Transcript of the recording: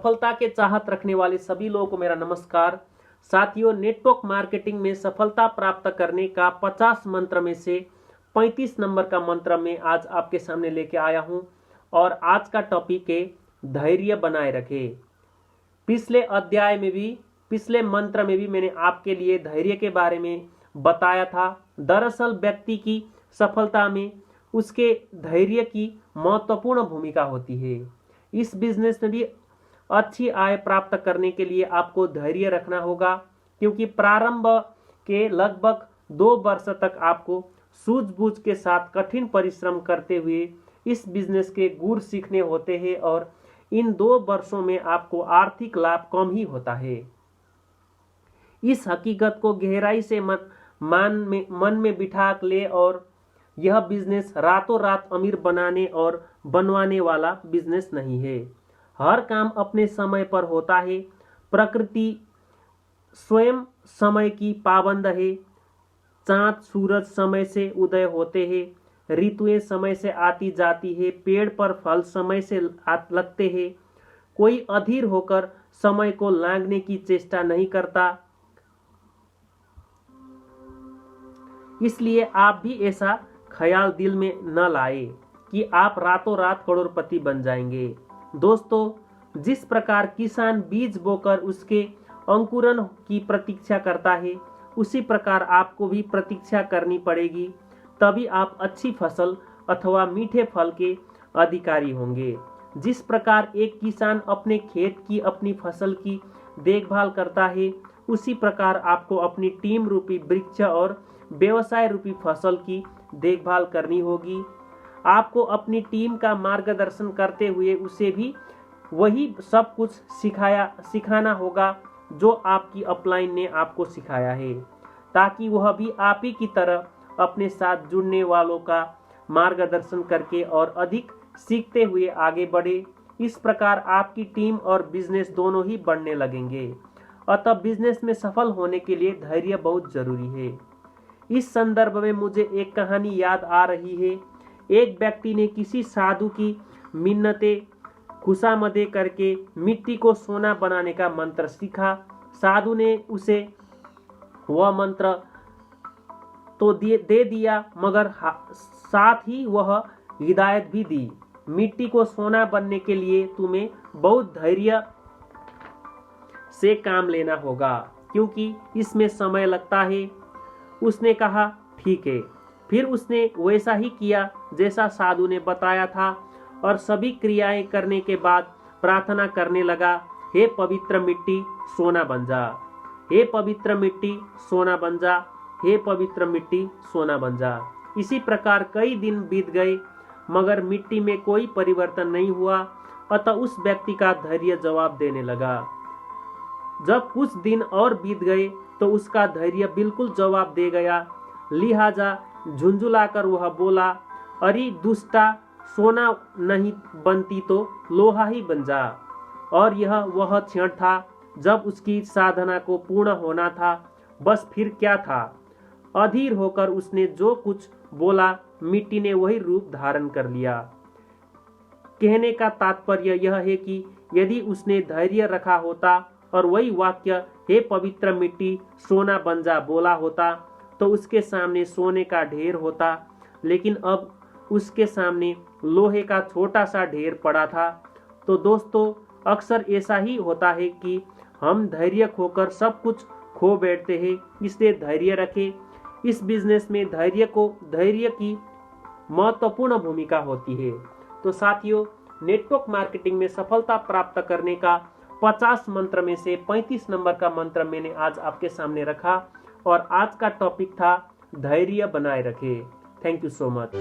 सफलता के चाहत रखने वाले सभी लोगों को मेरा नमस्कार। साथियों, नेटवर्क मार्केटिंग में सफलता प्राप्त करने का 50 मंत्र में से 35 नंबर का मंत्र मैं आज आपके सामने लेके आया हूं और आज का टॉपिक है धैर्य बनाए रखें। पिछले अध्याय में भी, पिछले मंत्र में भी मैंने आपके लिए धैर्य के बारे में बताया था। दरअसल व्यक्ति की सफलता में उसके धैर्य की महत्वपूर्ण भूमिका होती है। इस बिजनेस में भी अच्छी आय प्राप्त करने के लिए आपको धैर्य रखना होगा, क्योंकि प्रारंभ के लगभग 2 वर्ष तक आपको सूझबूझ के साथ कठिन परिश्रम करते हुए इस बिजनेस के गुर सीखने होते हैं और इन 2 वर्षों में आपको आर्थिक लाभ कम ही होता है। इस हकीकत को गहराई से मन में बिठा ले और यह बिजनेस रातों रात अमीर बनाने और बनवाने वाला बिजनेस नहीं है। हर काम अपने समय पर होता है। प्रकृति स्वयं समय की पाबंद है। चांद सूरज समय से उदय होते हैं, ऋतुएं समय से आती जाती है, पेड़ पर फल समय से लगते हैं। कोई अधीर होकर समय को लांघने की चेष्टा नहीं करता। इसलिए आप भी ऐसा ख्याल दिल में न लाए कि आप रातों रात करोड़पति बन जाएंगे। दोस्तों, जिस प्रकार किसान बीज बोकर उसके अंकुरण की प्रतीक्षा करता है, उसी प्रकार आपको भी प्रतीक्षा करनी पड़ेगी, तभी आप अच्छी फसल अथवा मीठे फल के अधिकारी होंगे। जिस प्रकार एक किसान अपने खेत की, अपनी फसल की देखभाल करता है, उसी प्रकार आपको अपनी टीम रूपी वृक्ष और व्यवसाय रूपी फसल की देखभाल करनी होगी। आपको अपनी टीम का मार्गदर्शन करते हुए उसे भी वही सब कुछ सिखाना होगा जो आपकी अपलाइन ने आपको सिखाया है, ताकि वह भी आप ही की तरह अपने साथ जुड़ने वालों का मार्गदर्शन करके और अधिक सीखते हुए आगे बढ़े। इस प्रकार आपकी टीम और बिजनेस दोनों ही बढ़ने लगेंगे। अतः बिजनेस में सफल होने के लिए धैर्य बहुत जरूरी है। इस संदर्भ में मुझे एक कहानी याद आ रही है। एक व्यक्ति ने किसी साधु की मिन्नतें खुशामदे करके मिट्टी को सोना बनाने का मंत्र सीखा। साधु ने उसे वह मंत्र तो दे दिया, मगर साथ ही वह हिदायत भी दी, मिट्टी को सोना बनने के लिए तुम्हें बहुत धैर्य से काम लेना होगा, क्योंकि इसमें समय लगता है। उसने कहा, ठीक है। फिर उसने वैसा ही किया जैसा साधु ने बताया था और सभी क्रियाएं करने के बाद प्रार्थना करने लगा, हे पवित्र मिट्टी सोना बन जा, हे पवित्र मिट्टी सोना बन जा, हे पवित्र मिट्टी सोना बन जा। इसी प्रकार कई दिन बीत गए, मगर मिट्टी में कोई परिवर्तन नहीं हुआ। अतः उस व्यक्ति का धैर्य जवाब देने लगा। जब कुछ दिन और बीत गए तो उसका धैर्य बिल्कुल जवाब दे गया। लिहाजा झुंझुलाकर वह बोला, अरे दुष्टा, सोना नहीं बनती तो लोहा ही बन जा। और यह वह क्षण था जब उसकी साधना को पूर्ण होना था। बस फिर क्या था, अधीर होकर उसने जो कुछ बोला, मिट्टी ने वही रूप धारण कर लिया। कहने का तात्पर्य यह है कि यदि उसने धैर्य रखा होता और वही वाक्य हे पवित्र मिट्टी सोना बन जा बोला होता, तो उसके सामने सोने का ढेर होता, लेकिन अब उसके सामने लोहे का छोटा सा ढेर पड़ा था। तो दोस्तों, अक्सर ऐसा ही होता है कि हम धैर्य खोकर सब कुछ खो बैठते हैं। इसलिए धैर्य रखें। इस बिजनेस में धैर्य की महत्वपूर्ण भूमिका होती है। तो साथियों, नेटवर्क मार्केटिंग में सफलता प्राप्त करने का 50 मंत्र में से 35 नंबर का मंत्र मैंने आज आपके सामने रखा और आज का टॉपिक था धैर्य बनाए रखें। Thank you so much.